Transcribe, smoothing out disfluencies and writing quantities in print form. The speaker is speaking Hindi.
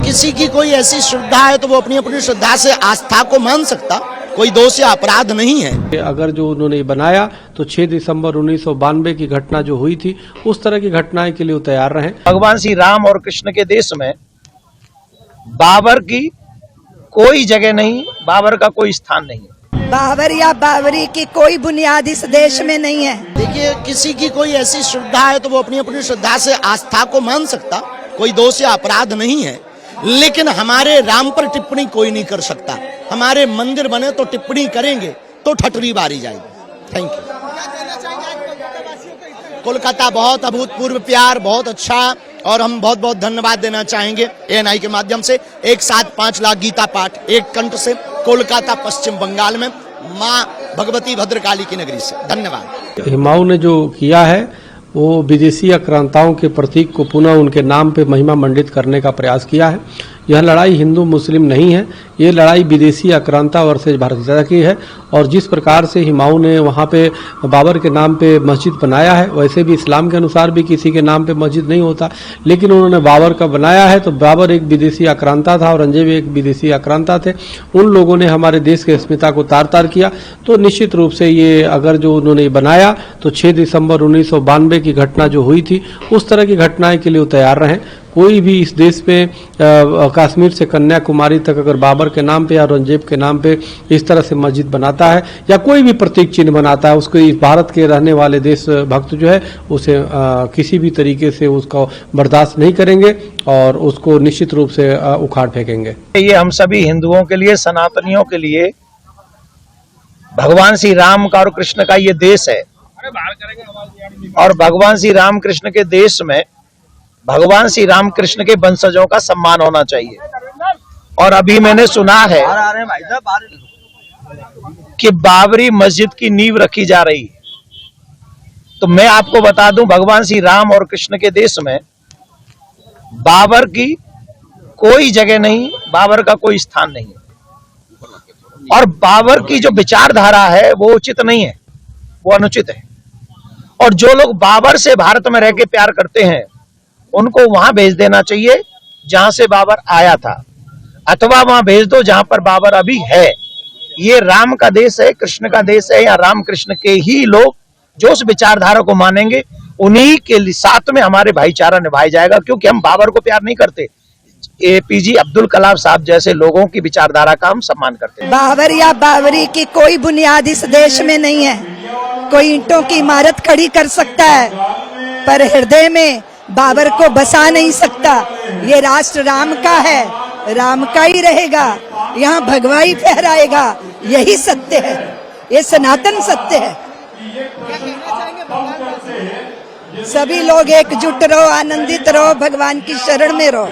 किसी की कोई ऐसी श्रद्धा है तो वो अपनी अपनी श्रद्धा से आस्था को मान सकता, कोई दोष या अपराध नहीं है। अगर जो उन्होंने बनाया तो 6 दिसंबर 1992 की घटना जो हुई थी उस तरह की घटनाएं के लिए वो तैयार रहें। भगवान श्री राम और कृष्ण के देश में बाबर की कोई जगह नहीं, बाबर का कोई स्थान नहीं है। बाबर या बाबरी की कोई बुनियाद इस देश में नहीं है। देखिए, किसी की कोई ऐसी श्रद्धा है तो वो अपनी अपनी श्रद्धा से आस्था को मान सकता, कोई दोष या अपराध नहीं है। लेकिन हमारे राम पर टिप्पणी कोई नहीं कर सकता। हमारे मंदिर बने तो टिप्पणी करेंगे तो ठटरी बारी जाएगी। Thank you. कोलकाता बहुत अभूतपूर्व प्यार, बहुत अच्छा, और हम बहुत बहुत धन्यवाद देना चाहेंगे ANI के माध्यम से। एक साथ 5 लाख गीता पाठ एक कंठ से कोलकाता पश्चिम बंगाल में माँ भगवती भद्रकाली की नगरी से। धन्यवाद। हुमायूं ने जो किया है वो विदेशी आक्रांताओं के प्रतीक को पुनः उनके नाम पे महिमा मंडित करने का प्रयास किया है। यह लड़ाई हिंदू मुस्लिम नहीं है, ये लड़ाई विदेशी आक्रांता वर्सेज भारतीयता की है। और जिस प्रकार से हुमायूं ने वहाँ पे बाबर के नाम पे मस्जिद बनाया है, वैसे भी इस्लाम के अनुसार भी किसी के नाम पे मस्जिद नहीं होता, लेकिन उन्होंने बाबर का बनाया है। तो बाबर एक विदेशी आक्रांता था, औरंगजेब एक विदेशी आक्रांता थे। उन लोगों ने हमारे देश की अस्मिता को तार तार किया। तो निश्चित रूप से ये अगर जो उन्होंने बनाया तो 6 दिसंबर 1992 की घटना जो हुई थी उस तरह की घटनाएं के लिए वो तैयार रहें। कोई भी इस देश में कश्मीर से कन्याकुमारी तक अगर बाबर के नाम पे या औरंगजेब के नाम पे इस तरह से मस्जिद बनाता है या कोई भी प्रतीक चिन्ह बनाता है, उसको इस भारत के रहने वाले देश भक्त जो है उसे किसी भी तरीके से उसको बर्दाश्त नहीं करेंगे और उसको निश्चित रूप से उखाड़ फेंकेंगे। ये हम सभी हिंदुओं के लिए, सनातनियों के लिए भगवान श्री राम का और कृष्ण का ये देश है। और भगवान श्री राम कृष्ण के देश में भगवान श्री राम कृष्ण के वंशजों का सम्मान होना चाहिए। और अभी मैंने सुना है कि बाबरी मस्जिद की नींव रखी जा रही है। तो मैं आपको बता दूं, भगवान श्री राम और कृष्ण के देश में बाबर की कोई जगह नहीं, बाबर का कोई स्थान नहीं है। और बाबर की जो विचारधारा है वो उचित नहीं है, वो अनुचित है। और जो लोग बाबर से भारत में रह के प्यार करते हैं उनको वहां भेज देना चाहिए जहां से बाबर आया था, अथवा वहां भेज दो जहां पर बाबर अभी है। ये राम का देश है, कृष्ण का देश है, या राम कृष्ण के ही लोग जो उस विचारधारा को मानेंगे उन्हीं के साथ में हमारे भाईचारा निभाया जाएगा। क्योंकि हम बाबर को प्यार नहीं करते, APJ अब्दुल कलाम साहब जैसे लोगों की विचारधारा का हम सम्मान करते हैं। बाबर या बाबरी की कोई बुनियाद इस देश में नहीं है। कोई ईंटों की इमारत खड़ी कर सकता है पर हृदय में बाबर को बसा नहीं सकता। ये राष्ट्र राम का है, राम का ही रहेगा, यहाँ भगवाई फहराएगा। यही सत्य है, ये सनातन सत्य है। सभी लोग एकजुट रहो, आनंदित रहो, भगवान की शरण में रहो।